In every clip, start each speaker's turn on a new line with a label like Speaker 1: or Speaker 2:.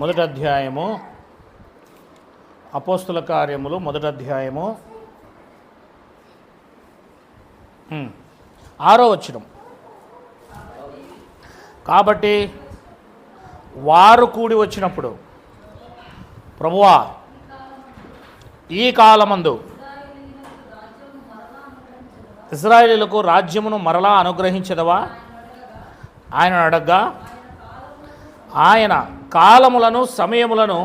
Speaker 1: మొదటి అధ్యాయము, అపోస్తుల కార్యములు మొదటి అధ్యాయము 6వ వచనం. కాబట్టి వారు కూడి వచ్చినప్పుడు, ప్రభువా ఈ కాలమందు ఇశ్రాయేలీయులకు రాజ్యమును మరలా అనుగ్రహించదవా ఆయన అడగ్గా, ఆయన కాలములను సమయములను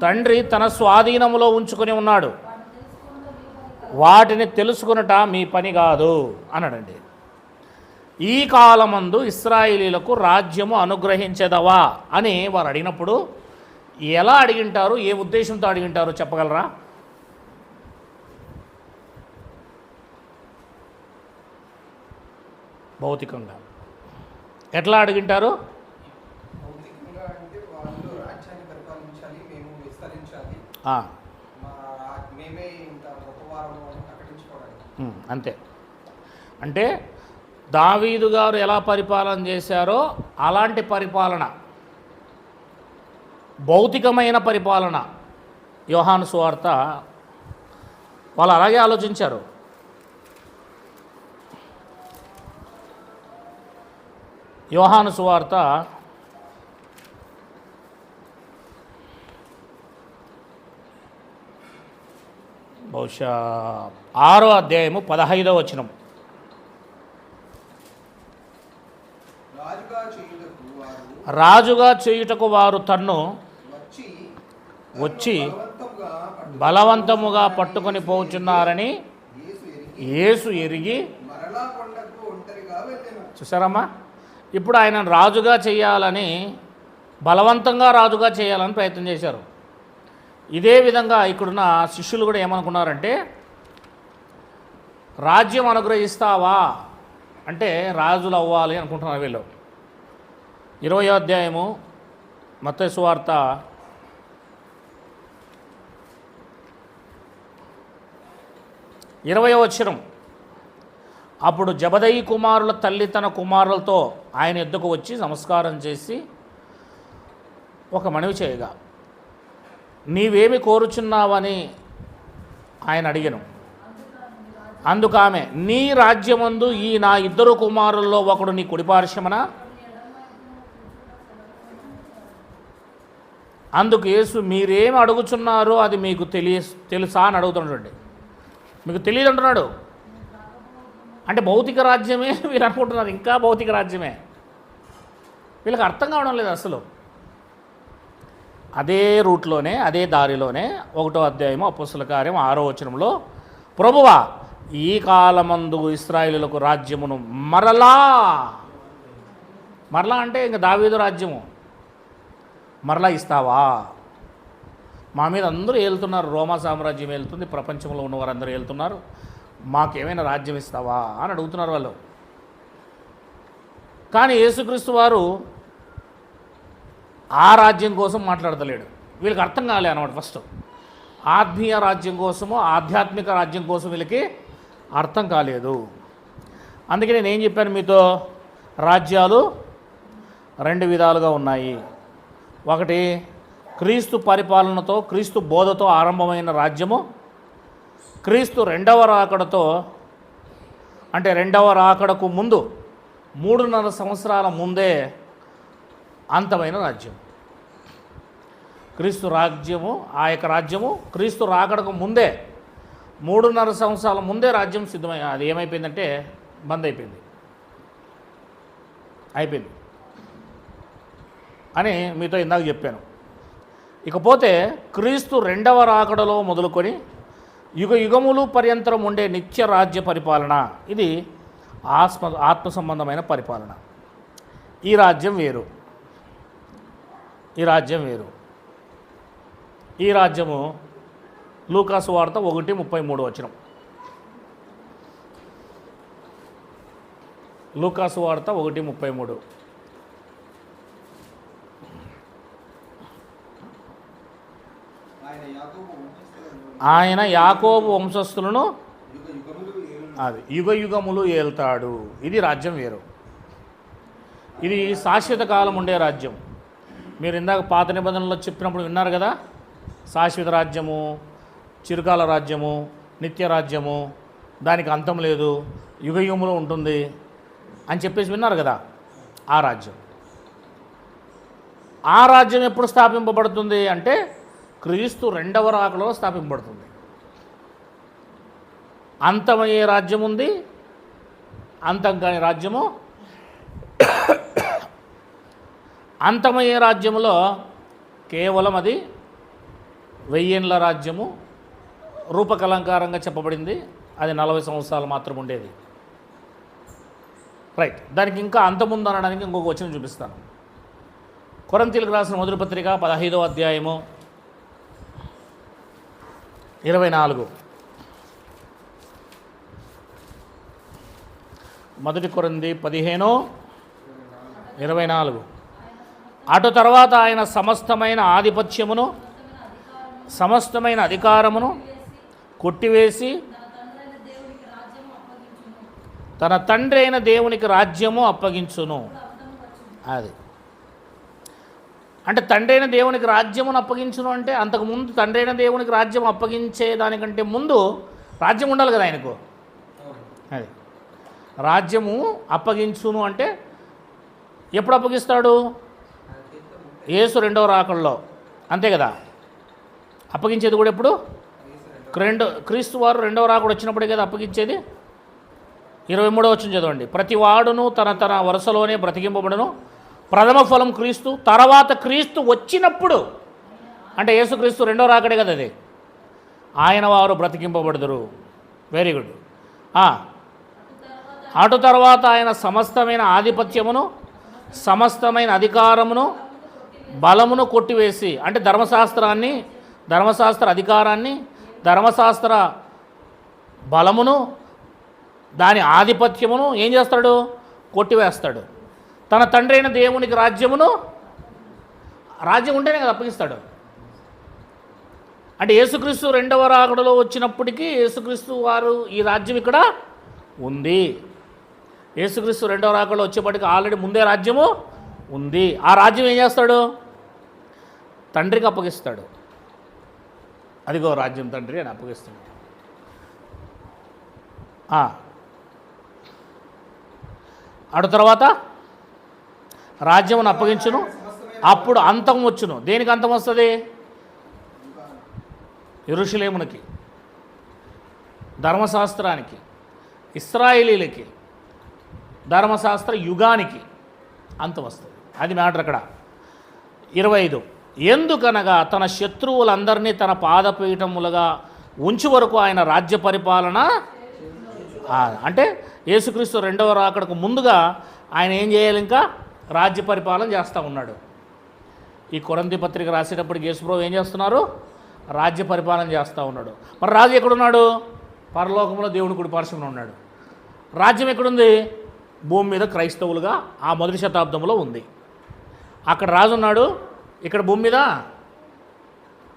Speaker 1: తండ్రి తన స్వాధీనములో ఉంచుకొని ఉన్నాడు, వాటిని తెలుసుకునట మీ పని కాదు అన్నాడండి. ఈ కాలమందు ఇశ్రాయేలీయులకు రాజ్యము అనుగ్రహించదవా అని వారు అడిగినప్పుడు ఎలా అడిగింటారు, ఏ ఉద్దేశంతో అడిగింటారో చెప్పగలరా? భౌతికంగా ఎట్లా అడిగింటారు? అంతే. అంటే దావీదు గారు ఎలా పరిపాలన చేశారో అలాంటి పరిపాలన, భౌతికమైన పరిపాలన. యోహాను సువార్త వాళ్ళు అలాగే ఆలోచించారు. యోహాను సువార్త బహుశా 6వ అధ్యాయము 15వ వచనం. రాజుగా చేయుటకు వారు తన్ను వచ్చి బలవంతముగా పట్టుకొని పోచున్నారని యేసు ఎరిగి, చూసారమ్మా, ఇప్పుడు ఆయన రాజుగా చేయాలని, బలవంతంగా రాజుగా చేయాలని ప్రయత్నం చేశారు. ఇదే విధంగా ఇక్కడున్న శిష్యులు కూడా ఏమనుకున్నారంటే, రాజ్యం అనుగ్రహిస్తావా అంటే రాజులు అవ్వాలి అనుకుంటున్నారు వీళ్ళు. 20వ అధ్యాయము మత్తయి సువార్త 20వ వచనం. అప్పుడు జబదయి కుమారుల తల్లి తన కుమారులతో ఆయన ఎద్దుకు వచ్చి నమస్కారం చేసి ఒక మనవి చేయగా, నీవేమి కోరుచున్నావని ఆయన అడిగెను. అందుకు ఆమె, నీ రాజ్యమందు ఈ నా 2 కుమారుల్లో ఒకడు నీ కుడిపార్శ్వమున. అందుకు యేసు, మీరేమి అడుగుచున్నారో అది మీకు తెలుసా అని అడుగుతున్నాడు. మీకు తెలియదు అంటున్నాడు. అంటే భౌతిక రాజ్యమే వీళ్ళు అనుకుంటున్నారు, ఇంకా భౌతిక రాజ్యమే. వీళ్ళకి అర్థం కావడం లేదు అసలు. అదే రూట్లోనే, అదే దారిలోనే 1వ అధ్యాయము అపోస్తల కార్యం 6వ వచనంలో, ప్రభువా ఈ కాలమందు ఇశ్రాయేలీయులకు రాజ్యమును మరలా అంటే ఇంక దావీదు రాజ్యము మరలా ఇస్తావా? మా మీద అందరూ ఏలుతున్నారు, రోమా సామ్రాజ్యం ఏలుతుంది, ప్రపంచంలో ఉన్నవారు అందరూ ఏలుతున్నారు, మాకేమైనా రాజ్యం ఇస్తావా అని అడుగుతున్నారు వాళ్ళు. కానీ యేసుక్రీస్తు వారు ఆ రాజ్యం కోసం మాట్లాడతలేడు. వీళ్ళకి అర్థం కాలే అన్నమాట. ఫస్ట్ ఆత్మీయ రాజ్యం కోసము, ఆధ్యాత్మిక రాజ్యం కోసం వీళ్ళకి అర్థం కాలేదు. అందుకే నేను ఏం చెప్పాను మీతో, రాజ్యాలు 2 విధాలుగా ఉన్నాయి. ఒకటి క్రీస్తు పరిపాలనతో, క్రీస్తు బోధతో ఆరంభమైన రాజ్యము, క్రీస్తు 2వ రాకడతో, అంటే 2వ రాకడకు ముందు 3.5 సంవత్సరాల ముందే అంతమైన రాజ్యం. క్రీస్తు రాజ్యము, ఆ యొక్క రాజ్యము క్రీస్తు రాకడకు ముందే 3.5 సంవత్సరాల ముందే రాజ్యం సిద్ధమై, అది ఏమైపోయిందంటే బంద్ అయిపోయింది అని మీతో ఇందాక చెప్పాను. ఇకపోతే క్రీస్తు 2వ రాకడలో మొదలుకొని యుగములు పర్యంతరం ఉండే నిత్య రాజ్య పరిపాలన, ఇది ఆత్మ సంబంధమైన పరిపాలన. ఈ రాజ్యం వేరు, ఈ రాజ్యము లూకా సువార్త 1:33 వచనం. లూకా సువార్త 1:33. ఆయన యాకోబు వంశస్థులను అది యుగములు ఏల్తాడు. ఇది రాజ్యం వేరు. ఇది శాశ్వత కాలం ఉండే రాజ్యం. మీరు ఇందాక పాత నిబంధనలో చెప్పినప్పుడు విన్నారు కదా, శాశ్వత రాజ్యము, చిరకాల రాజ్యము, నిత్య రాజ్యము, దానికి అంతం లేదు, యుగయుగములో ఉంటుంది అని చెప్పేసి విన్నారు కదా. ఆ రాజ్యం ఎప్పుడు స్థాపింపబడుతుంది అంటే క్రీస్తు రెండవ రాకడలో స్థాపింపబడుతుంది. అంతమయ్యే రాజ్యం ఉంది, అంతం కాని రాజ్యము. అంతమయ్యే రాజ్యములో కేవలం అది 1000 ఏండ్ల రాజ్యము, రూపకలంకారంగా చెప్పబడింది. అది 40 సంవత్సరాలు మాత్రం ఉండేది. రైట్, దానికి ఇంకా అంతముందు అనడానికి ఇంకొక వచనం చూపిస్తాను. కొరింథీయులకు రాసిన మొదటి పత్రిక 15వ అధ్యాయము 24. మొదటి కొరింథీ 15:24. అటు తర్వాత ఆయన సమస్తమైన ఆధిపత్యమును, సమస్తమైన అధికారమును కొట్టివేసి తన తండ్రి అయిన దేవునికి రాజ్యము అప్పగించును. అది అంటే తండ్రి అయిన దేవునికి రాజ్యమును అప్పగించును అంటే అంతకుముందు తండ్రి అయిన దేవునికి రాజ్యం అప్పగించే దానికంటే ముందు రాజ్యం ఉండాలి కదా ఆయనకు. అది రాజ్యము అప్పగించును అంటే ఎప్పుడు అప్పగిస్తాడు? యేసు రెండవ రాకడలో, అంతే కదా. అప్పగించేది కూడా ఎప్పుడు? క్రీస్తు వారు రెండవ రాకడ వచ్చినప్పుడే కదా అప్పగించేది. 23వ వచనం చదవండి. ప్రతి వాడును తన తన వరుసలోనే బ్రతికింపబడును, ప్రథమ ఫలం క్రీస్తు, తర్వాత క్రీస్తు వచ్చినప్పుడు అంటే యేసుక్రీస్తు రెండో రాకడే కదా అది, ఆయన వారు బ్రతికింపబడుదురు. Very good. అటు తర్వాత ఆయన సమస్తమైన ఆధిపత్యమును, సమస్తమైన అధికారమును, బలమును కొట్టివేసి అంటే ధర్మశాస్త్రాన్ని, ధర్మశాస్త్ర అధికారాన్ని, ధర్మశాస్త్ర బలమును, దాని ఆధిపత్యమును ఏం చేస్తాడు? కొట్టివేస్తాడు. తన తండ్రి అయిన దేవునికి రాజ్యమును, రాజ్యం ఉంటేనే కదా అప్పగిస్తాడు. అంటే యేసుక్రీస్తు రెండవ రాకడలో వచ్చినప్పటికీ యేసుక్రీస్తు వారు ఈ రాజ్యం ఇక్కడ ఉంది. యేసుక్రీస్తు రెండవ రాకడలో వచ్చేప్పటికి ఆల్రెడీ ముందే రాజ్యము ఉంది. ఆ రాజ్యం ఏం చేస్తాడు? తండ్రికి అప్పగిస్తాడు. అదిగో రాజ్యం తండ్రి అని అప్పగిస్తాడు. అటు తర్వాత రాజ్యమును అప్పగించును, అప్పుడు అంతం వచ్చును. దేనికి అంతం వస్తుంది? యెరూషలేమునికి, ధర్మశాస్త్రానికి, ఇశ్రాయేలీలకి, ధర్మశాస్త్ర యుగానికి అంతం వస్తుంది. అది మ్యాటర్ అక్కడ. 25. ఎందుకనగా తన శత్రువులందరినీ తన పాదపీఠములుగా ఉంచు వరకు ఆయన రాజ్య పరిపాలన, అంటే యేసుక్రీస్తు రెండవ రాకడకు ముందుగా ఆయన ఏం చేయాలి? ఇంకా రాజ్య పరిపాలన చేస్తూ ఉన్నాడు. ఈ కొరింథీ పత్రిక రాసేటప్పటికి యేసుప్రభు ఏం చేస్తున్నారు? రాజ్య పరిపాలన చేస్తూ ఉన్నాడు. మరి రాజు ఎక్కడున్నాడు? పరలోకంలో దేవుని కుడి పార్శ్వమున ఉన్నాడు. రాజ్యం ఎక్కడుంది? భూమి మీద క్రైస్తవులుగా ఆ మొదటి శతాబ్దంలో ఉంది. అక్కడ రాజు ఉన్నాడు, ఇక్కడ భూమి మీద.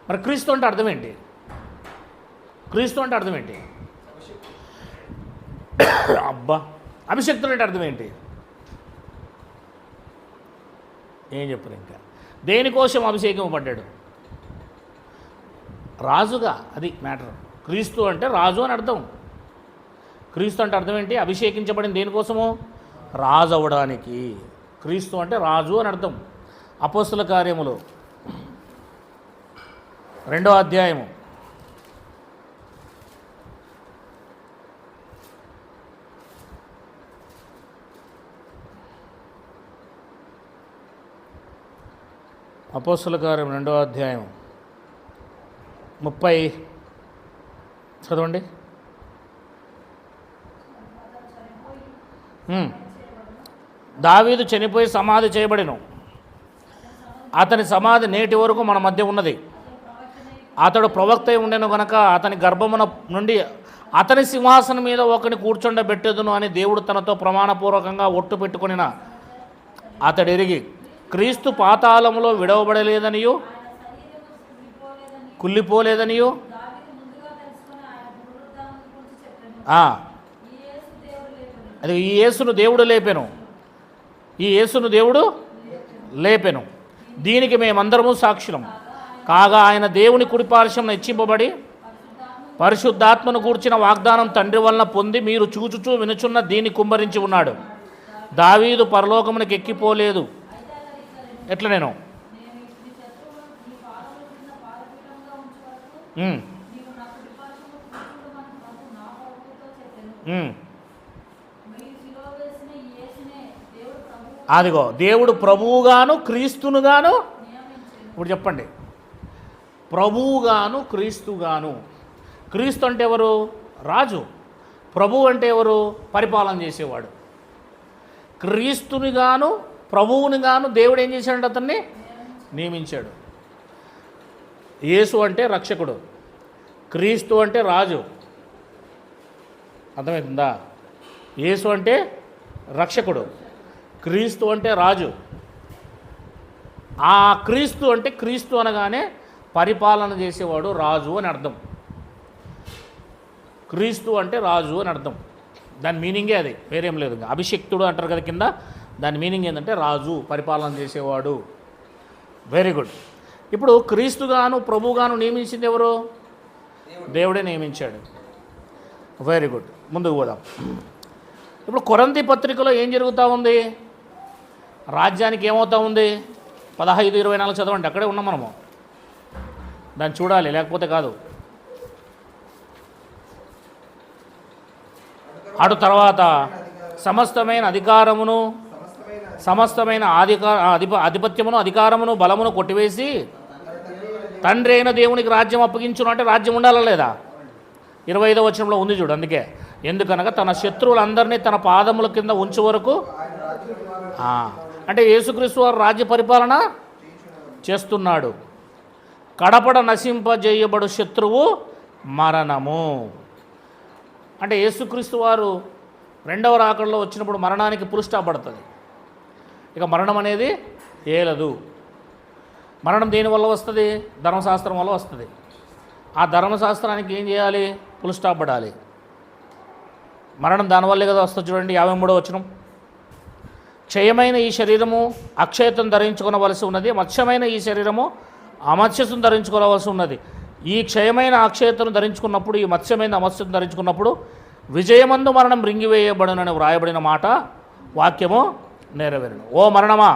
Speaker 1: మరి క్రీస్తు అంటే అర్థం ఏంటి? క్రీస్తు అంటే అర్థం ఏంటి? అబ్బా, అభిషక్తులు అంటే అర్థం ఏంటి? ఏం చెప్పరు ఇంకా. దేనికోసం అభిషేకం పడ్డాడు? రాజుగా. అది మ్యాటర్. క్రీస్తు అంటే రాజు అని అర్థం. క్రీస్తు అంటే అర్థం ఏంటి? అభిషేకించబడింది దేనికోసము? రాజు అవ్వడానికి. క్రీస్తు అంటే రాజు అని అర్థం. అపోస్తుల కార్యములు 2వ అధ్యాయము 2వ అధ్యాయం 30 చదవండి. దావీదు చనిపోయి సమాధి చేయబడెను. అతని సమాధి నేటి వరకు మన మధ్య ఉన్నది. అతడు ప్రవక్త అయి ఉండెను గనక అతని గర్భమున నుండి అతని సింహాసనం మీద ఒకరిని కూర్చుండబెట్టెదును అని దేవుడు తనతో ప్రమాణపూర్వకంగా ఒట్టు పెట్టుకొనిన అతడు ఎరిగి క్రీస్తు పాతాళములో విడవబడలేదనియు కుళ్ళిపోలేదనియు అది ఈ యేసును దేవుడు లేపెను. ఈ యేసును దేవుడు లేపెను. దీనికి మేమందరము సాక్షులం కాగా ఆయన దేవుని కుడిపార్శ్వం హెచ్చింపబడి పరిశుద్ధాత్మను కూర్చిన వాగ్దానం తండ్రి వలన పొంది మీరు చూచుచూ వినుచున్న దీన్ని కుమ్మరించి ఉన్నాడు. దావీదు పరలోకమునికి ఎక్కిపోలేదు. ఎట్లా నేను అదిగో దేవుడు ప్రభువుగాను క్రీస్తునుగాను, ఇప్పుడు చెప్పండి, ప్రభువుగాను క్రీస్తుగాను. క్రీస్తు అంటే ఎవరు? రాజు. ప్రభువు అంటే ఎవరు? పరిపాలన చేసేవాడు. క్రీస్తునిగాను ప్రభువునిగాను దేవుడు ఏం చేశాడు? అతన్ని నియమించాడు. యేసు అంటే రక్షకుడు, క్రీస్తు అంటే రాజు. అర్థమవుతుందా? యేసు అంటే రక్షకుడు, క్రీస్తు అంటే రాజు. ఆ క్రీస్తు అంటే క్రీస్తు అనగానే పరిపాలన చేసేవాడు, రాజు అని అర్థం. క్రీస్తు అంటే రాజు అని అర్థం. దాని మీనింగే అది, వేరేం లేదు. అభిషిక్తుడు అంటారు కదా కింద, దాని మీనింగ్ ఏంటంటే రాజు, పరిపాలన చేసేవాడు. Very good. ఇప్పుడు క్రీస్తుగాను ప్రభుగాను నియమించింది ఎవరు? దేవుడే నియమించాడు. Very good. ముందుకు పోదాం. ఇప్పుడు కొరింథీ పత్రికలో ఏం జరుగుతూ ఉంది? రాజ్యానికి ఏమవుతూ ఉంది? 15-24 చదవండి, అక్కడే ఉన్నాం మనము. దాన్ని చూడాలి, లేకపోతే కాదు. అటు తర్వాత సమస్తమైన అధికారమును, సమస్తమైన ఆధిపత్యమును, అధికారమును, బలమును కొట్టివేసి తండ్రి అయిన దేవునికి రాజ్యం అప్పగించును. అంటే రాజ్యం ఉండాలా లేదా? 25వ వచనంలో ఉంది చూడు. అందుకే ఎందుకనగా తన శత్రువులందరినీ తన పాదముల కింద ఉంచు వరకు, అంటే యేసుక్రీస్తు వారు రాజ్య పరిపాలన చేస్తున్నాడు. కడపడ నశింపజేయబడు శత్రువు మరణము. అంటే యేసుక్రీస్తు వారు రెండవ రాకడలో వచ్చినప్పుడు మరణానికి పుల్ స్టాప్ పడుతుంది. ఇక మరణం అనేది ఏలదు. మరణం దేనివల్ల వస్తుంది? ధర్మశాస్త్రం వల్ల వస్తుంది. ఆ ధర్మశాస్త్రానికి ఏం చేయాలి? పుల్ స్టాప్ పడాలి. మరణం దానివల్లే కదా వస్తుంది. చూడండి 53వ వచనం. క్షయమైన ఈ శరీరము అక్షయతను ధరించుకోవలసి ఉన్నది, మత్స్యమైన ఈ శరీరము అమత్స్యతను ధరించుకోవలసి ఉన్నది. ఈ క్షయమైన అక్షయతను ధరించుకున్నప్పుడు, ఈ మత్స్యమైన అమత్స్యతను ధరించుకున్నప్పుడు విజయమందు మరణం రింగివేయబడునని వ్రాయబడిన మాట వాక్యము నెరవేరును. ఓ మరణమా,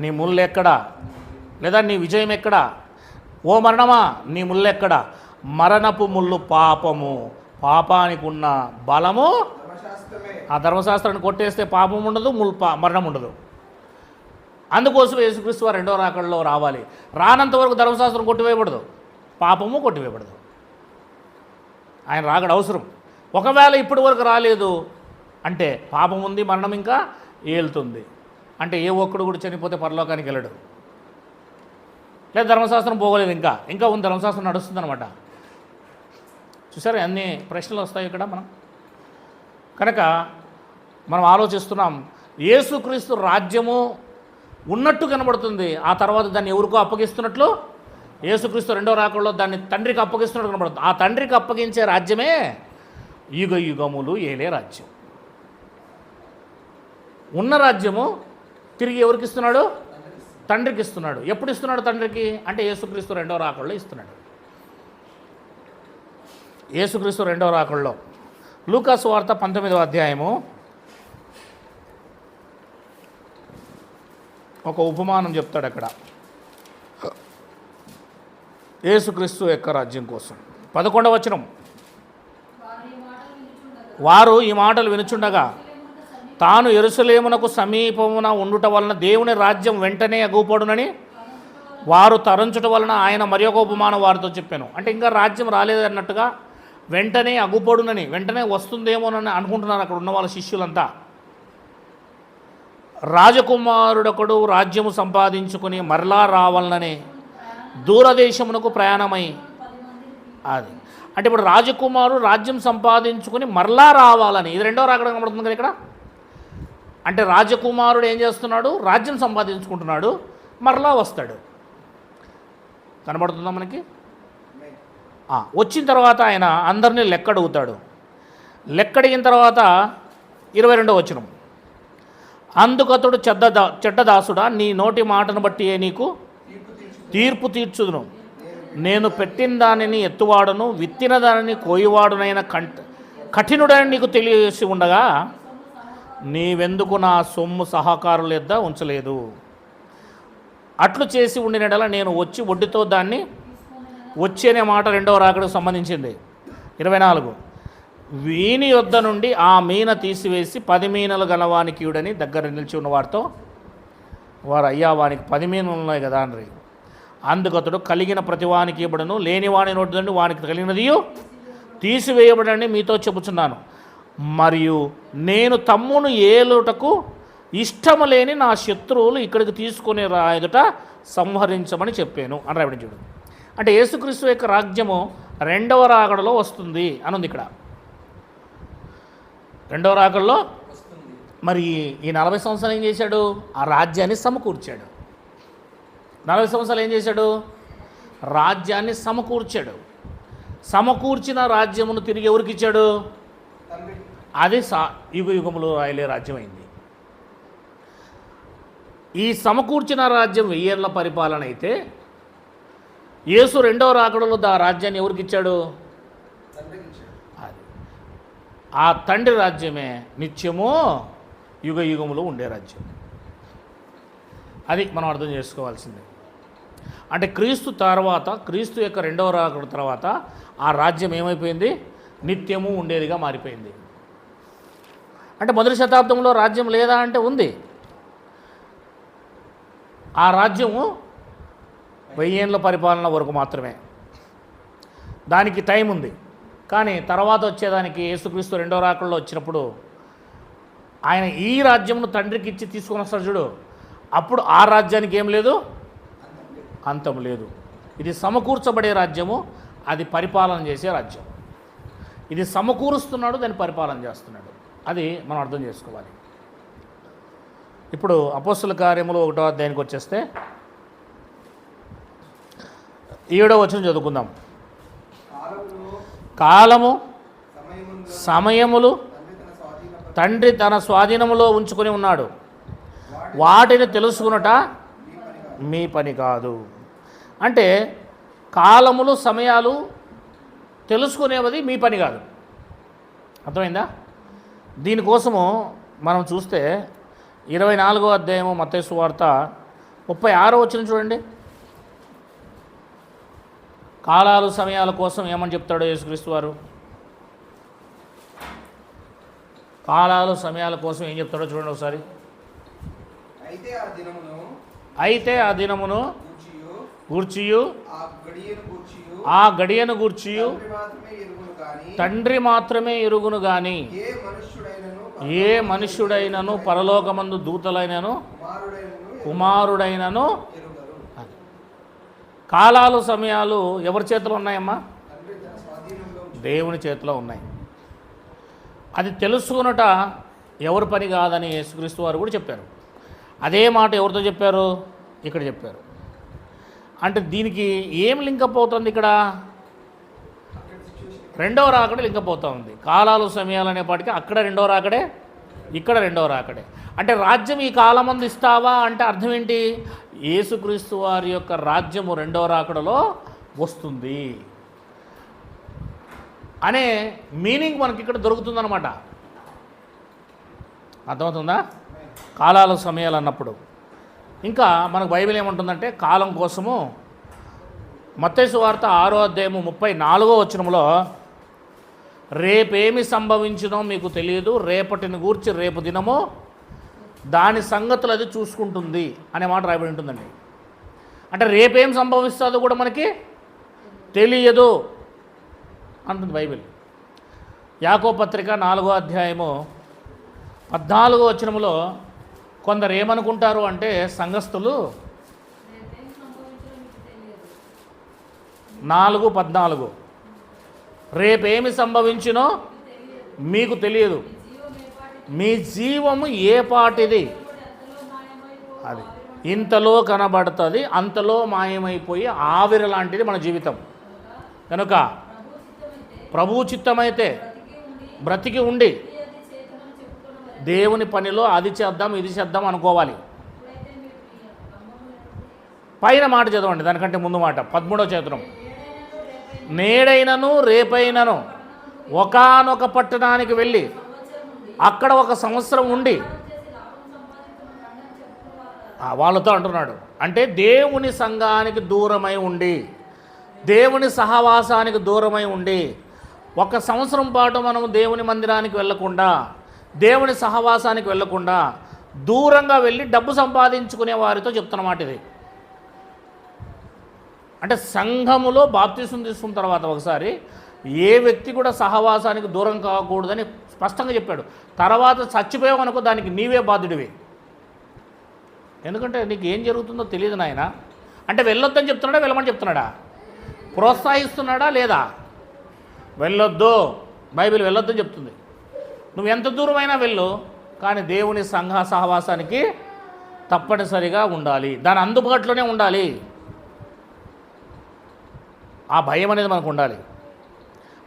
Speaker 1: నీ ముళ్ళు ఎక్కడా? లేదా నీ విజయం ఎక్కడా? ఓ మరణమా, నీ ముళ్ళు ఎక్కడా? మరణపు ముళ్ళు పాపము, పాపానికి ఉన్న బలము ఆ ధర్మశాస్త్రాన్ని కొట్టేస్తే పాపం ఉండదు, మరణం ఉండదు. అందుకోసం యేసుక్రీస్తు వారు రెండవ రాకడలో రావాలి. రానంత వరకు ధర్మశాస్త్రం కొట్టివేయబడదు, పాపము కొట్టివేయబడదు. ఆయన రాకడ అవసరం. ఒకవేళ ఇప్పటి వరకు రాలేదు అంటే పాపం ఉంది, మరణం ఇంకా ఏలుతుంది. అంటే ఏ ఒక్కడు కూడా చనిపోతే పరలోకానికి వెళ్ళడు. లేదా ధర్మశాస్త్రం పోగలేదు, ఇంకా ఉంది, ధర్మశాస్త్రం నడుస్తుంది అనమాట. చూసారా అన్ని ప్రశ్నలు వస్తాయి ఇక్కడ మనం. కనుక మనం ఆలోచిస్తున్నాం, యేసుక్రీస్తు రాజ్యము ఉన్నట్టు కనబడుతుంది. ఆ తర్వాత దాన్ని ఎవరికో అప్పగిస్తున్నట్లు, యేసుక్రీస్తు రెండో రాకడలో దాన్ని తండ్రికి అప్పగిస్తున్నట్టు కనబడుతుంది. ఆ తండ్రికి అప్పగించే రాజ్యమే యుగ యుగములు ఏలే రాజ్యం. ఉన్న రాజ్యము తిరిగి ఎవరికి ఇస్తున్నాడు? తండ్రికి ఇస్తున్నాడు. ఎప్పుడు ఇస్తున్నాడు తండ్రికి? అంటే యేసుక్రీస్తు రెండవ రాకడలో ఇస్తున్నాడు. యేసుక్రీస్తు రెండవ రాకడలో. లూకా సువార్త 19వ అధ్యాయము ఒక ఉపమానం చెప్తాడు అక్కడ, యేసుక్రీస్తు యొక్క రాజ్యం కోసం. 11వ వచనం. వారు ఈ మాటలు వినుచుండగా తాను యెరూషలేమునకు సమీపమున ఉండుట వలన దేవుని రాజ్యం వెంటనే అగుపడునని వారు తరంచుట వలన ఆయన మరి ఒక ఉపమానం వారితో చెప్పాను. అంటే ఇంకా రాజ్యం రాలేదన్నట్టుగా వెంటనే అగుపడునని, వెంటనే వస్తుందేమోనని అనుకుంటున్నారు అక్కడ ఉన్న వాళ్ళ శిష్యులంతా. రాజకుమారుడొకడు రాజ్యము సంపాదించుకుని మరలా రావాలనే దూరదేశమునకు ప్రయాణమై, అది అంటే ఇప్పుడు రాజకుమారుడు రాజ్యం సంపాదించుకుని మరలా రావాలని, ఇది రెండో రాకడ కనబడుతుంది కదా ఇక్కడ. అంటే రాజకుమారుడు ఏం చేస్తున్నాడు? రాజ్యం సంపాదించుకుంటున్నాడు, మరలా వస్తాడు. కనబడుతుందా మనకి? వచ్చిన తర్వాత ఆయన అందరినీ లెక్కడుగుతాడు. లెక్కడిగిన తర్వాత 22వ వచనం. అందుకతడు చెడ్డదాసుడా, నీ నోటి మాటను బట్టి నీకు తీర్పు తీర్చుదును. నేను పెట్టిన దానిని ఎత్తువాడును, విత్తిన దానిని కోయివాడునైన కఠినుడని నీకు తెలిసి ఉండగా నీవెందుకు నా సొమ్ము సహకారుల యొద్ద ఉంచలేదు? అట్లు చేసి ఉండినడల నేను వచ్చి వడ్డీతో దాన్ని వచ్చి అనే మాట రెండవ రాకడకు సంబంధించింది. 24 వీని యొద్ద నుండి ఆ మీన తీసివేసి 10 మీనలు గలవానికి ఇయుడని దగ్గర నిలిచి ఉన్న వారితో వారు, అయ్యా వానికి 10 మీనలు ఉన్నాయి కదా అని. అందుకతడు కలిగిన ప్రతివానికి ఇవ్వబడును, లేనివాని నోటి నుండి వానికి కలిగినది తీసివేయబడని మీతో చెబుతున్నాను. మరియు నేను తమ్మును ఏలుటకు ఇష్టము లేని నా శత్రువులు ఇక్కడికి తీసుకుని రాయదుట సంహరించమని చెప్పాను అని రాయబడి చూడు. అంటే యేసుక్రీస్తు యొక్క రాజ్యము రెండవ రాకడలో వస్తుంది అని ఉంది ఇక్కడ. రెండవ రాకడలో మరి ఈ 40 సంవత్సరాలు ఏం చేశాడు? ఆ రాజ్యాన్ని సమకూర్చాడు. 40 సంవత్సరాలు ఏం చేశాడు? రాజ్యాన్ని సమకూర్చాడు. సమకూర్చిన రాజ్యమును తిరిగి ఎవరికి ఇచ్చాడు? అది యుగ యుగములు రాయలే రాజ్యం అయింది. ఈ సమకూర్చిన రాజ్యం 1000 ఏళ్ల పరిపాలన అయితే యేసు రెండవ రాకడలో ఆ రాజ్యాన్ని ఎవరికి ఇచ్చాడు? ఆ తండ్రి రాజ్యమే నిత్యము యుగ యుగములు ఉండే రాజ్యం. అది మనం అర్థం చేసుకోవాల్సిందే. అంటే క్రీస్తు తర్వాత, క్రీస్తు యొక్క రెండవ రాకడ తర్వాత ఆ రాజ్యం ఏమైపోయింది? నిత్యము ఉండేదిగా మారిపోయింది. అంటే మొదటి శతాబ్దంలో రాజ్యం లేదా అంటే ఉంది. ఆ రాజ్యము 1000 ఏళ్ల పరిపాలన వరకు మాత్రమే, దానికి టైం ఉంది. కానీ తర్వాత వచ్చేదానికి యేసుక్రీస్తు రెండవ రాకడలో వచ్చినప్పుడు ఆయన ఈ రాజ్యమును తండ్రికి ఇచ్చి తీసుకొని వస్తాడు చూడు, అప్పుడు ఆ రాజ్యానికి ఏం లేదు, అంతం లేదు. ఇది సమకూర్చబడే రాజ్యము, అది పరిపాలన చేసే రాజ్యం. ఇది సమకూరుస్తున్నాడు, దాన్ని పరిపాలన చేస్తున్నాడు. అది మనం అర్థం చేసుకోవాలి. ఇప్పుడు అపోస్తుల కార్యములు 1వ అధ్యాయానికి వచ్చేస్తే 7వ వచనం చదువుకుందాం. కాలము సమయములు తండ్రి తన స్వాధీనములో ఉంచుకొని ఉన్నాడు, వాటిని తెలుసుకున్నట మీ పని కాదు. అంటే కాలములు సమయాలు తెలుసుకునేది మీ పని కాదు. అర్థమైందా? దీనికోసము మనం చూస్తే 24వ అధ్యాయము మత్తయి సువార్త 36వ వచనం చూడండి. కాలాలు సమయాల కోసం ఏమని చెప్తాడో యేసుక్రీస్తు వారు. కాలాలు సమయాల కోసం ఏం చెప్తాడో చూడండి ఒకసారి. అయితే ఆ దినమును గూర్చియు ఆ గడియను గూర్చియు తండ్రి మాత్రమే ఎరుగును గాని ఏ మనుష్యుడైనను పరలోకమందు దూతలైనను కుమారుడైనను. కాలాలు సమయాలు ఎవరి చేతిలో ఉన్నాయమ్మా? దేవుని చేతిలో ఉన్నాయి. అది తెలుసుకున్నట ఎవరి పని కాదని యేసుక్రీస్తు వారు కూడా చెప్పారు. అదే మాట ఎవరితో చెప్పారు? ఇక్కడ చెప్పారు. అంటే దీనికి ఏం లింకప్ అవుతుంది? ఇక్కడ రెండవ రాకడే లింకప్ అవుతూ ఉంది. కాలాలు సమయాలు అనేపాటికి అక్కడ రెండవ రాకడే, ఇక్కడ రెండవ రాకడే. అంటే రాజ్యం ఈ కాలమందు ఇస్తావా అంటే అర్థం ఏంటి? యేసుక్రీస్తు వారి యొక్క రాజ్యము రెండవ రాకడలో వస్తుంది అనే మీనింగ్ మనకి ఇక్కడ దొరుకుతుందన్నమాట. అర్థమవుతుందా? కాలాల సమయాలు అన్నప్పుడు ఇంకా మనకు బైబిల్ ఏమంటుందంటే కాలం కోసము మత్తయి సువార్త 6వ అధ్యాయము 34వ వచనంలో రేపేమి సంభవించునో మీకు తెలియదు, రేపటిని గూర్చి రేపు దినము దాని సంగతులు అది చూసుకుంటుంది అనే మాట రాయబడి ఉంటుందండి. అంటే రేపేం సంభవిస్తుందో కూడా మనకి తెలియదు అంటుంది బైబిల్. యాకోబు పత్రిక 4వ అధ్యాయము 14వ వచనములో కొందరు ఏమనుకుంటారు అంటే సంఘస్థులు 4:14 రేపేమి సంభవించునో మీకు తెలియదు, మీ జీవము ఏ పాటిది అది ఇంతలో కనబడుతుంది, అంతలో మాయమైపోయి ఆవిరి లాంటిది మన జీవితం. కనుక ప్రభువు చిత్తమైతే బ్రతికి ఉండి దేవుని పనిలో అది చేద్దాం ఇది చేద్దాం అనుకోవాలి. పైన మాట చదవండి, దానికంటే ముందు మాట 13వ చతురం. నేడైనను రేపైనను ఒకానొక పట్టణానికి వెళ్ళి అక్కడ 1 సంవత్సరం ఉండి వాళ్ళతో అంటున్నాడు. అంటే దేవుని సంఘానికి దూరమై ఉండి, దేవుని సహవాసానికి దూరమై ఉండి 1 సంవత్సరం పాటు మనం దేవుని మందిరానికి వెళ్ళకుండా, దేవుని సహవాసానికి వెళ్ళకుండా దూరంగా వెళ్ళి డబ్బు సంపాదించుకునే వారితో చెప్తున్నమాట ఇది. అంటే సంఘములో బాప్తిసం తీసుకున్న తర్వాత ఒకసారి ఏ వ్యక్తి కూడా సహవాసానికి దూరం కాకూడదని స్పష్టంగా చెప్పాడు. తర్వాత చచ్చిపోయావనుకో దానికి నీవే బాధ్యుడివి. ఎందుకంటే నీకు ఏం జరుగుతుందో తెలియదు నాయన. అంటే వెళ్ళొద్దని చెప్తున్నాడా, వెళ్ళమని చెప్తున్నాడా, ప్రోత్సహిస్తున్నాడా లేదా? వెళ్ళొద్దు, బైబిల్ వెళ్ళొద్దని చెప్తుంది. నువ్వు ఎంత దూరమైనా వెళ్ళు, కానీ దేవుని సంఘ సహవాసానికి తప్పనిసరిగా ఉండాలి, దాని అందుబాటులోనే ఉండాలి. ఆ భయం అనేది మనకు ఉండాలి,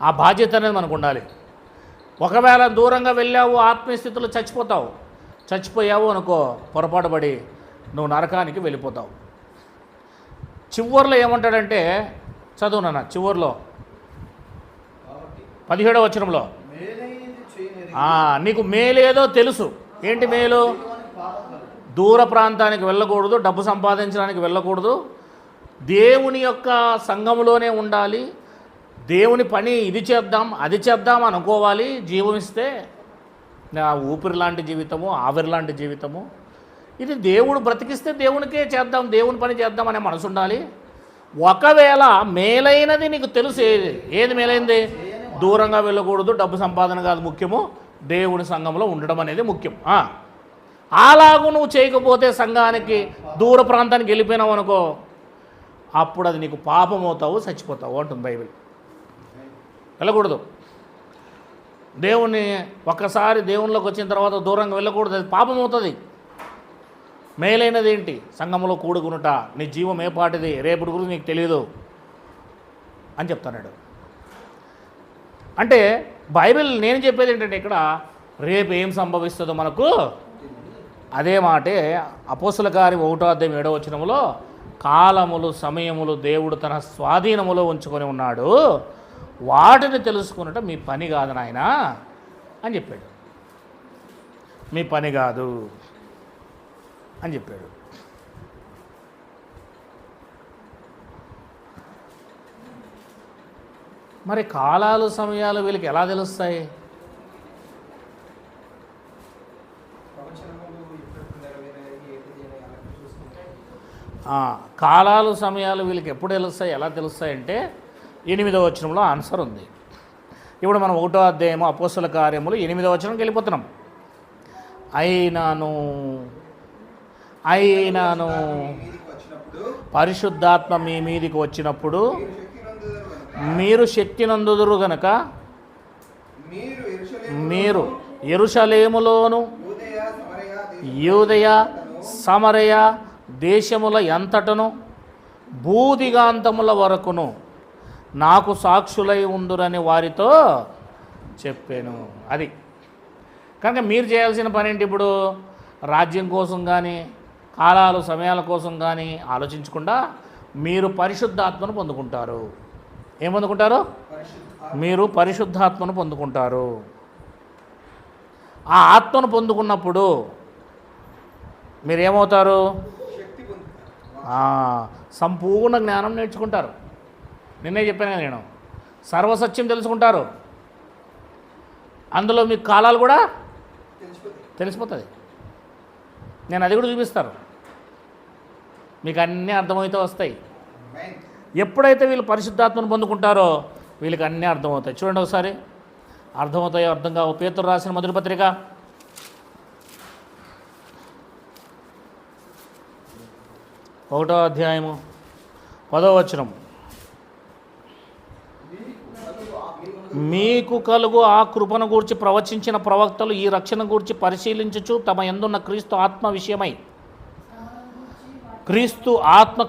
Speaker 1: ఆ బాధ్యత అనేది మనకు ఉండాలి. ఒకవేళ దూరంగా వెళ్ళావు, ఆత్మీయ స్థితిలో చచ్చిపోతావు. చచ్చిపోయావు అనుకో, పొరపాటు పడి నువ్వు నరకానికి వెళ్ళిపోతావు. చివర్లో ఏమంటాడంటే, చదువునన్నా చివర్లో 17వ వచనంలో, నీకు మేలేదో తెలుసు. ఏంటి మేలు? దూర ప్రాంతానికి వెళ్ళకూడదు, డబ్బు సంపాదించడానికి వెళ్ళకూడదు, దేవుని యొక్క సంఘంలోనే ఉండాలి, దేవుని పని ఇది చేద్దాం అది చేద్దాం అనుకోవాలి. జీవం ఇస్తే ఊపిరి లాంటి జీవితము, ఆవిరి లాంటి జీవితము, ఇది దేవుడు బ్రతికిస్తే దేవునికే చేద్దాం, దేవుని పని చేద్దాం అనే మనసు ఉండాలి. ఒకవేళ మేలైనది నీకు తెలుసు, ఏది మేలైంది? దూరంగా వెళ్ళకూడదు, డబ్బు సంపాదన కాదు ముఖ్యము, దేవుని సంఘంలో ఉండడం అనేది ముఖ్యం. అలాగూ నువ్వు చేయకపోతే, సంఘానికి దూర ప్రాంతానికి వెళ్ళిపోయినావు అనుకో, అప్పుడు అది నీకు పాపం అవుతావు, చచ్చిపోతావు అంటుంది బైబిల్. వెళ్ళకూడదు. దేవుణ్ణి ఒక్కసారి దేవునిలోకి వచ్చిన తర్వాత దూరంగా వెళ్ళకూడదు, అది పాపం అవుతుంది. మేలైనది ఏంటి? సంఘంలో కూడుకునుట. నీ జీవం ఏ పాటిది, రేపటి గురించి నీకు తెలియదు అని చెప్తున్నాడు. అంటే బైబిల్ నేను చెప్పేది ఏంటంటే, ఇక్కడ రేపు ఏం సంభవిస్తుందో మనకు అదే మాటే అపోస్తుల కార్యం 1వ అధ్యాయం 7వ వచనంలో, కాలములు సమయములు దేవుడు తన స్వాధీనములో ఉంచుకొని ఉన్నాడు, వాటిని తెలుసుకున్నట మీ పని కాదు నాయన అని చెప్పాడు. మీ పని కాదు అని చెప్పాడు. మరి కాలాలు సమయాలు వీళ్ళకి ఎలా తెలుస్తాయి? కాలాలు సమయాలు వీళ్ళకి ఎప్పుడు తెలుస్తాయి, ఎలా తెలుస్తాయంటే 8వ వచనంలో ఆన్సర్ ఉంది. ఇప్పుడు మనం 1వ అధ్యాయము అపోస్తుల కార్యములు 8వ వచనంకి వెళ్ళిపోతున్నాం. అయినాను పరిశుద్ధాత్మ మీ మీదికి వచ్చినప్పుడు మీరు శక్తి నందుదురు గనక మీరు యెరూషలేములోను యూదయ సమరయ దేశముల ఎంతటను భూదిగాంతముల వరకును నాకు సాక్షులై ఉందురని వారితో చెప్పాను. అది కనుక మీరు చేయాల్సిన పని ఏంటి? ఇప్పుడు రాజ్యం కోసం కానీ కాలాలు సమయాల కోసం కానీ ఆలోచించకుండా మీరు పరిశుద్ధాత్మను పొందుకుంటారు. ఏం పొందుకుంటారు? మీరు పరిశుద్ధాత్మను పొందుకుంటారు. ఆ ఆత్మను పొందుకున్నప్పుడు మీరేమవుతారు? సంపూర్ణ జ్ఞానం నేర్చుకుంటారు. నిన్నే చెప్పాను నేను, సర్వసత్యం తెలుసుకుంటారు. అందులో మీకు కాలాలు కూడా తెలిసిపోతుంది. నేను అది కూడా చూపిస్తాను, మీకు అన్నీ అర్థమవుతూ వస్తాయి. ఎప్పుడైతే వీళ్ళు పరిశుద్ధాత్మను పొందుకుంటారో వీళ్ళకి అన్నీ అర్థమవుతాయి. చూడండి ఒకసారి, అర్థమవుతాయో అర్థం కావు. పేతురు రాసిన మొదటి పత్రిక 1వ అధ్యాయము 10వ వచనం, మీకు కలుగు ఆ కృపను గూర్చి ప్రవచించిన ప్రవక్తలు ఈ రక్షణ గూర్చి పరిశీలించుచు తమ యందున్న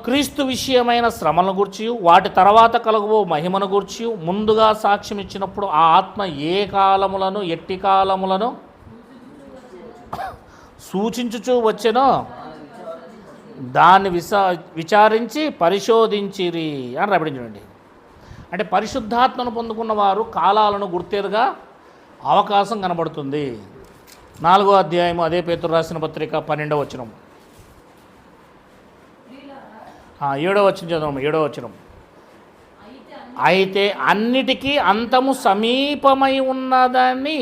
Speaker 1: క్రీస్తు విషయమైన శ్రమలను గూర్చి వాటి తర్వాత కలుగు మహిమను గూర్చి ముందుగా సాక్ష్యం ఇచ్చినప్పుడు ఆ ఆత్మ ఏ కాలములను ఎట్టి కాలములను సూచించుచూ వచ్చెనో దాన్ని విచారించి పరిశోధించిరి అని రాబడించండి. అంటే పరిశుద్ధాత్మను పొందుకున్న వారు కాలాలను గుర్తెరుగా అవకాశం కనబడుతుంది. 4వ అధ్యాయం అదే పేతురు రాసిన పత్రిక 12వ వచనం, 7వ వచనం చదవము. 7వ వచనం, అయితే అన్నిటికీ అంతము సమీపమై ఉన్నదని.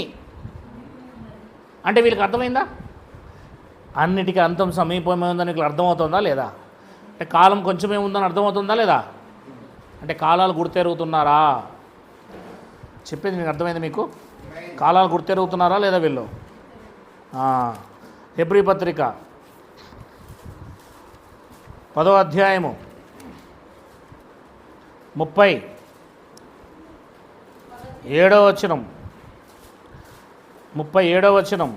Speaker 1: అంటే వీళ్ళకి అర్థమైందా? అన్నిటికీ అంతం సమీపమై ఉందని వీళ్ళకి అర్థమవుతుందా లేదా? అంటే కాలం కొంచెమే ఉందని అర్థమవుతుందా లేదా? అంటే కాలాలు గుర్తెరుగుతున్నారా? చెప్పేది మీకు అర్థమైంది? మీకు కాలాలు గుర్తెరుగుతున్నారా లేదా వీళ్ళు? హెబ్రీ పత్రిక 10వ అధ్యాయము 37వ వచనం, 37వ వచనం,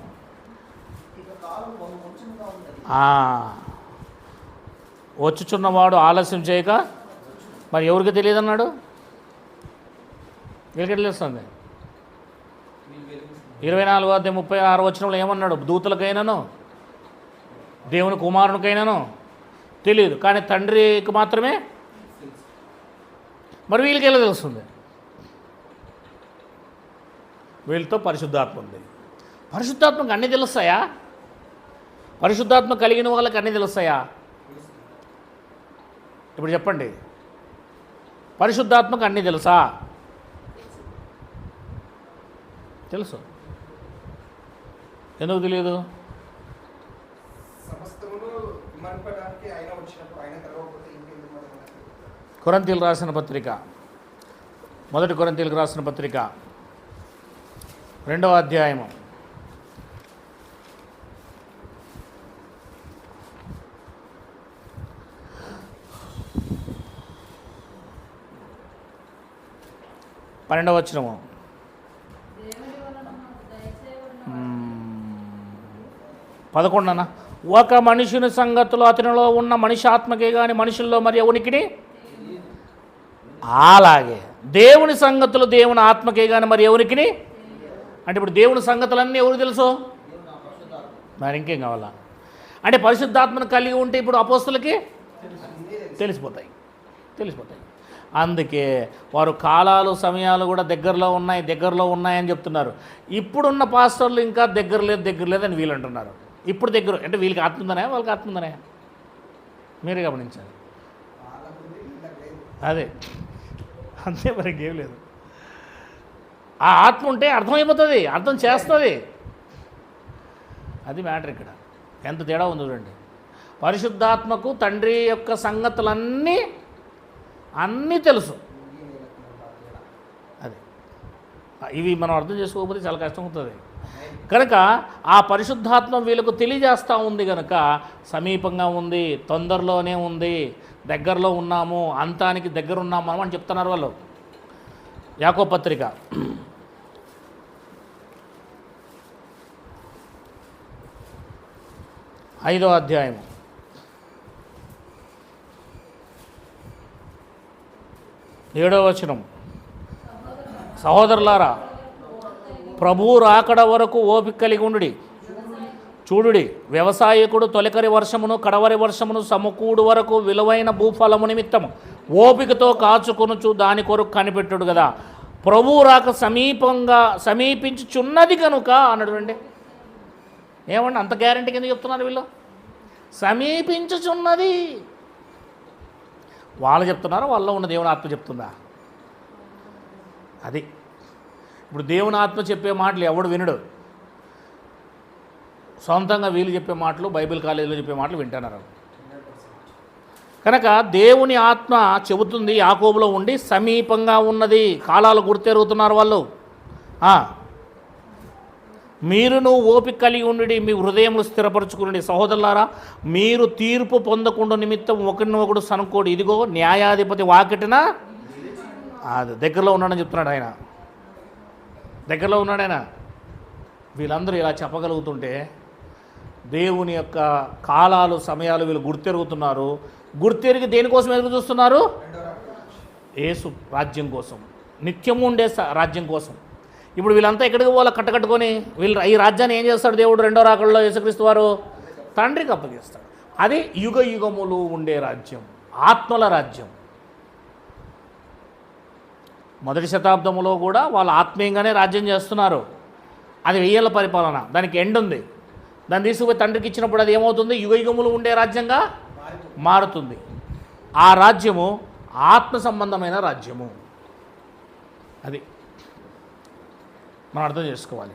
Speaker 1: వచ్చుచున్నవాడు ఆలస్యం చేయక మరి ఎవరికి తెలియదు అన్నాడు? వీళ్ళకి తెలుస్తుంది. 24వ అధ్యాయం 36వ వచనంలో ఏమన్నాడు? దూతలకైనాను దేవుని కుమారునికైనాను తెలియదు, కానీ తండ్రికి మాత్రమే. మరి వీళ్ళకి ఎలా తెలుస్తుంది? వీళ్ళతో పరిశుద్ధాత్మ ఉంది. పరిశుద్ధాత్మకు అన్నీ తెలుస్తాయా? పరిశుద్ధాత్మ కలిగిన వాళ్ళకి అన్నీ తెలుస్తాయా? ఇప్పుడు చెప్పండి, పరిశుద్ధాత్మకు అన్నీ తెలుసా? తెలుసు. ఎందుకు తెలియదు? కొరింథీయులకు రాసిన పత్రిక, 1 కొరింథీయులకు రాసిన పత్రిక 2వ అధ్యాయము 12వ వచనము, 11 ఒక మనుషుని సంగతులు అతనిలో ఉన్న మనిషి ఆత్మకే కానీ మనుషుల్లో మరి ఎవనికిని, అలాగే దేవుని సంగతులు దేవుని ఆత్మకే కానీ మరి ఎవరికిని. అంటే ఇప్పుడు దేవుని సంగతులన్నీ ఎవరికి తెలుసు? మరి ఇంకేం కావాలా? అంటే పరిశుద్ధాత్మను కలిగి ఉంటే ఇప్పుడు అపోస్తులకి తెలిసిపోతాయి. అందుకే వారు కాలాలు సమయాలు కూడా దగ్గరలో ఉన్నాయని చెప్తున్నారు. ఇప్పుడున్న పాస్టర్లు ఇంకా దగ్గర లేదని వీళ్ళు అంటున్నారు. ఇప్పుడు దగ్గర అంటే వీళ్ళకి ఆత్మ ఉందనే, వాళ్ళకి ఆత్మ ఉందనే? మీరే గమనించాలి. అదే అంతే, మరి ఇంకేం లేదు. ఆ ఆత్మ ఉంటే అర్థమైపోతుంది, అర్థం చేస్తుంది. అది మ్యాటర్. ఇక్కడ ఎంత తేడా ఉంది చూడండి. పరిశుద్ధాత్మకు తండ్రి యొక్క సంగతులన్నీ తెలుసు. అది ఇవి మనం అర్థం చేసుకోకపోతే చాలా కష్టం అవుతుంది. కనుక ఆ పరిశుద్ధాత్మ వీళ్ళకు తెలియజేస్తూ ఉంది కనుక సమీపంగా ఉంది, తొందరలోనే ఉంది, దగ్గరలో ఉన్నాము, అంతానికి దగ్గర ఉన్నాము అని చెప్తున్నారు వాళ్ళు. యాకోబు పత్రిక 5వ అధ్యాయం 7వ వచనం, సహోదరులారా ప్రభువు రాకడ వరకు ఓపిక కలిగి ఉండుడి. చూడుడి, వ్యవసాయకుడు తొలకరి వర్షమును కడవరి వర్షమును సమకూడు వరకు విలువైన భూఫలము నిమిత్తము ఓపికతో కాచుకొనుచు దాని కొరకు కనిపెట్టుడు కదా. ప్రభువు రాక సమీపించుచున్నది కనుక అన్నాడు. అండి ఏమండి అంత గ్యారంటీ కింద చెప్తున్నారు వీళ్ళు? సమీపించుచున్నది వాళ్ళు చెప్తున్నారు, వాళ్ళలో ఉన్న దేవుని ఆత్మ చెప్తుందా? అది ఇప్పుడు దేవుని ఆత్మ చెప్పే మాటలు ఎవడు వినడు. సొంతంగా వీళ్ళు చెప్పే మాటలు, బైబిల్ కాలేజీలో చెప్పే మాటలు వింటున్నారు. కనుక దేవుని ఆత్మ చెబుతుంది, యాకోబులో ఉండి సమీపంగా ఉన్నది. కాలాలు గుర్తెరుగుతున్నారు వాళ్ళు. మీరును ఓపిక కలిగి ఉండి మీ హృదయములు స్థిరపరచుకుని సహోదరులారా, మీరు తీర్పు పొందకుండా నిమిత్తం ఒకరినొకడు సనుకోడు. ఇదిగో న్యాయాధిపతి వాకిటిన అది దగ్గరలో ఉన్నాడని చెప్తున్నాడు ఆయన. దగ్గరలో ఉన్నాడు ఆయన. వీళ్ళందరూ ఇలా చెప్పగలుగుతుంటే దేవుని యొక్క కాలాలు సమయాలు వీళ్ళు గుర్తెరుగుతున్నారు. గుర్తెరిగి దేనికోసం ఎదురు చూస్తున్నారు? యేసు రాజ్యం కోసం, నిత్యము ఉండే రాజ్యం కోసం. ఇప్పుడు వీళ్ళంతా ఎక్కడికి పోవాలా కట్టకట్టుకొని వీళ్ళు ఈ రాజ్యాన్ని ఏం చేస్తాడు దేవుడు రెండో రాకడలో యేసుక్రీస్తు వారు తండ్రికి అప్పగిస్తాడు. అది యుగ యుగములు ఉండే రాజ్యం, ఆత్మల రాజ్యం. మొదటి శతాబ్దంలో కూడా వాళ్ళు ఆత్మీయంగానే రాజ్యం చేస్తున్నారు. అది 1000 ఏళ్ల పరిపాలన, దానికి ఎండ్ ఉంది. దాన్ని తీసుకుపోయి తండ్రికి ఇచ్చినప్పుడు అది ఏమవుతుంది? యుగ యుగములు ఉండే రాజ్యంగా మారుతుంది. ఆ రాజ్యము ఆత్మ సంబంధమైన రాజ్యము. అది మనం అర్థం చేసుకోవాలి.